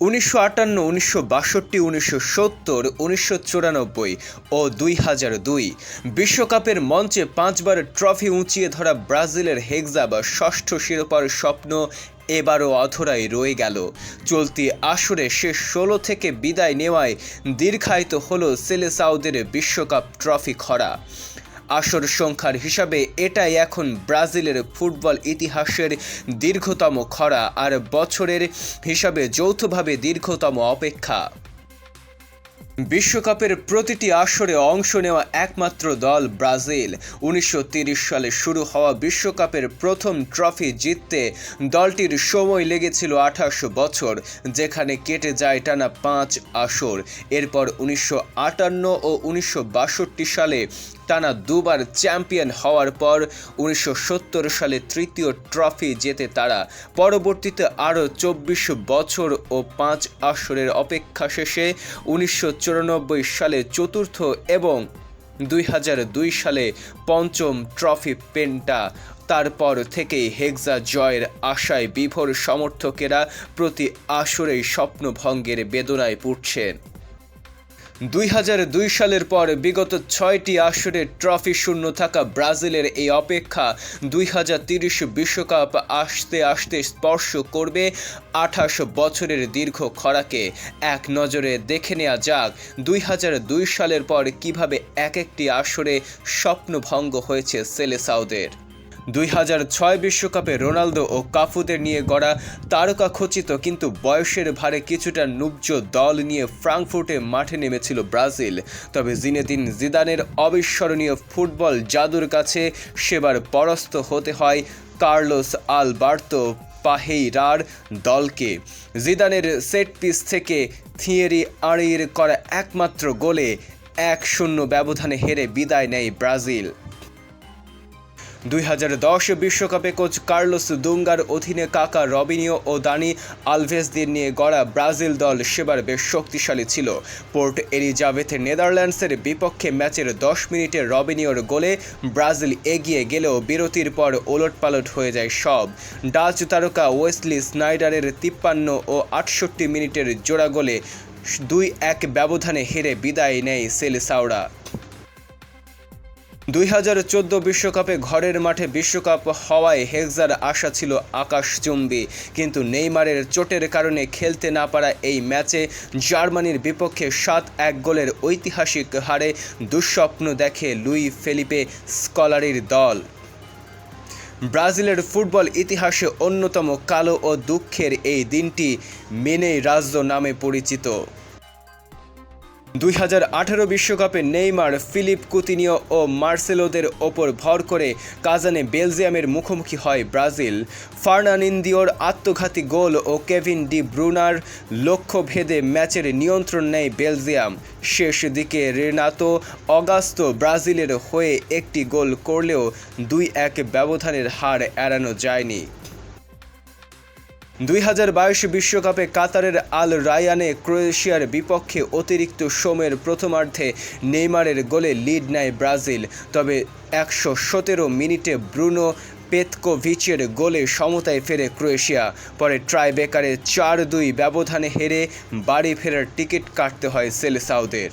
1958, 1962, 1970, 1994 ও 2002 বিশ্বকাপের মঞ্চে 5বার ট্রফি উঁচিয়ে ধরা ব্রাজিলের হেক্সা বা ষষ্ঠ শিরোপার স্বপ্ন এবারও অধরাই রয়ে গেল। চলতি আসরে শেষ 16 থেকে বিদায় নেওয়ায় দীর্ঘায়িত হলো সেলেসাওদের বিশ্বকাপ ট্রফি খরা। আসর সংখ্যার হিসাবে এটাই এখন ব্রাজিলের ফুটবল ইতিহাসের দীর্ঘতম খরা, আর বছরের হিসাবে যৌথভাবে দীর্ঘতম অপেক্ষা। বিশ্বকাপের প্রতিটি আসরে অংশ নেওয়া একমাত্র দল ব্রাজিল। 1930 সালে শুরু হওয়া বিশ্বকাপের প্রথম ট্রফি জিততে দলটির সময় লেগেছিল 28 বছর, যেখানে কেটে যায় টানা 5 আসর। এরপর 1958 ও 1962 সালে টানা দুবার চ্যাম্পিয়ন হওয়ার পর 1970 সালে তৃতীয় ট্রফি জেতে তারা। পরবর্তীতে আরও 24 বছর ও 5 আসরের অপেক্ষা শেষে 1994 সালে চতুর্থ এবং 2002 সালে পঞ্চম ট্রফি পেন্টা। তারপর থেকেই হেক্সা জয়ের আশায় বিভোর সমর্থকেরা প্রতি আসরেই স্বপ্নভঙ্গের বেদনায় পুড়ছেন। 2002 সালের পর বিগত 6টি আসরে ট্রফি শূন্য থাকা ব্রাজিলের এই অপেক্ষা 2030 বিশ্বকাপ আসতে আসতে স্পর্শ করবে 28 বছরের দীর্ঘ খরাকে। এক নজরে দেখে নেওয়া যাক 2002 সালের পর কিভাবে এক একটি আসরে স্বপ্নভঙ্গ হয়েছে সেলেসাওদের। 2006 বিশ্বকাপে রোনালদো ও কাফুদের নিয়ে গড়া তারকাখচিত কিন্তু বয়সের ভারে কিছুটা নুব্জ দল নিয়ে ফ্রাঙ্কফুর্টে মাঠে নেমেছিল ব্রাজিল। তবে জিনেদিন জিদানের অবিস্মরণীয় ফুটবল জাদুর কাছে সেবার পরাস্ত হতে হয় কার্লোস আলবার্তো পাহেইরার দলকে। জিদানের সেট পিস থেকে থিয়েরি আরির করা একমাত্র গোলে 1-0 ব্যবধানে হেরে বিদায় নেয় ব্রাজিল। 2010 বিশ্বকাপে কোচ কার্লোস দুঙ্গার অধীনে কাকা, রবিনিও ও দানি আলভেজদের নিয়ে গড়া ব্রাজিল দল সেবার বেশ শক্তিশালী ছিল। পোর্ট এলিজাবেথে নেদারল্যান্ডসের বিপক্ষে ম্যাচের 10 মিনিটে রবিনিওর গোলে ব্রাজিল এগিয়ে গেলেও বিরতির পর ওলটপালট হয়ে যায় সব। ডাচ তারকা ওয়েসলি স্নাইডারের 53 ও 68 মিনিটের জোড়া গোলে 2-1 ব্যবধানে হেরে বিদায় নেয় সেলেসাওরা। 2014 বিশ্বকাপে ঘরের মাঠে বিশ্বকাপ হওয়ায় হেক্সার আশা ছিল আকাশচুম্বী, কিন্তু নেইমারের চোটের কারণে খেলতে না পারা এই ম্যাচে জার্মানির বিপক্ষে 7-1 গোলের ঐতিহাসিক হারে দুঃস্বপ্ন দেখে লুই ফেলিপে স্কলারির দল। ব্রাজিলের ফুটবল ইতিহাসে অন্যতম কালো ও দুঃখের এই দিনটি মেনেই রাজ্য নামে পরিচিত। 2018 বিশ্বকাপে নেইমার, ফিলিপ কুতিনিও ও মার্সেলোদের ওপর ভর করে কাজানে বেলজিয়ামের মুখোমুখি হয় ব্রাজিল। ফার্নান্দিনিওর আত্মঘাতী গোল ও কেভিন ডি ব্রুনার লক্ষ্যভেদে ম্যাচের নিয়ন্ত্রণ নেয় বেলজিয়াম। শেষ দিকে রেনাতো অগাস্তো ব্রাজিলের হয়ে একটি গোল করলেও 2-1 ব্যবধানের হার এড়ানো যায়নি। 2022 বিশ্বকাপে কাতারের আল রায়ানে ক্রোয়েশিয়ার বিপক্ষে অতিরিক্ত সময়ের প্রথমার্ধে নেইমারের গোলে লিড নেয় ব্রাজিল। তবে 117 মিনিটে ব্রুনো পেতকোভিচের গোলে সমতায় ফেরে ক্রোয়েশিয়া। পরে ট্রাইবেকারে 4-2 ব্যবধানে হেরে বাড়ি ফেরার টিকিট কাটতে হয় সেলেসাওদের।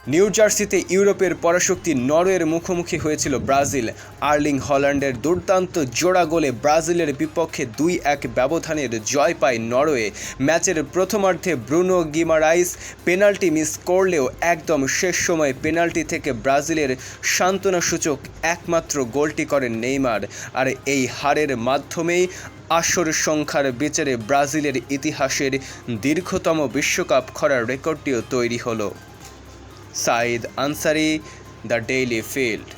নিউ জার্সিতে ইউরোপের পরাশক্তি নরওয়ের মুখোমুখি হয়েছিল ব্রাজিল। আর্লিং হল্যান্ডের দুর্দান্ত জোড়া গোলে ব্রাজিলের বিপক্ষে 2-1 ব্যবধানের জয় পায় নরওয়ে। ম্যাচের প্রথমার্ধে ব্রুনো গিমারাইস পেনাল্টি মিস করলেও একদম শেষ সময় পেনাল্টি থেকে ব্রাজিলের সান্ত্বনাসূচক একমাত্র গোলটি করেন নেইমার। আর এই হারের মাধ্যমেই আসর সংখ্যার বিচারে ব্রাজিলের ইতিহাসের দীর্ঘতম বিশ্বকাপ খরার রেকর্ডটিও তৈরি হলো। Saeed Ansari, the daily field.